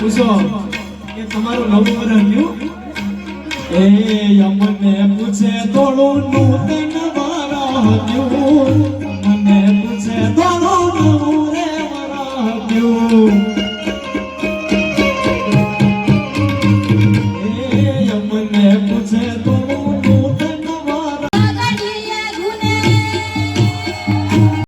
પૂછો કે તમારું નવું વર્ષ ગયું? એ અમને પૂછે થોડું નૂતન વારા ગયું.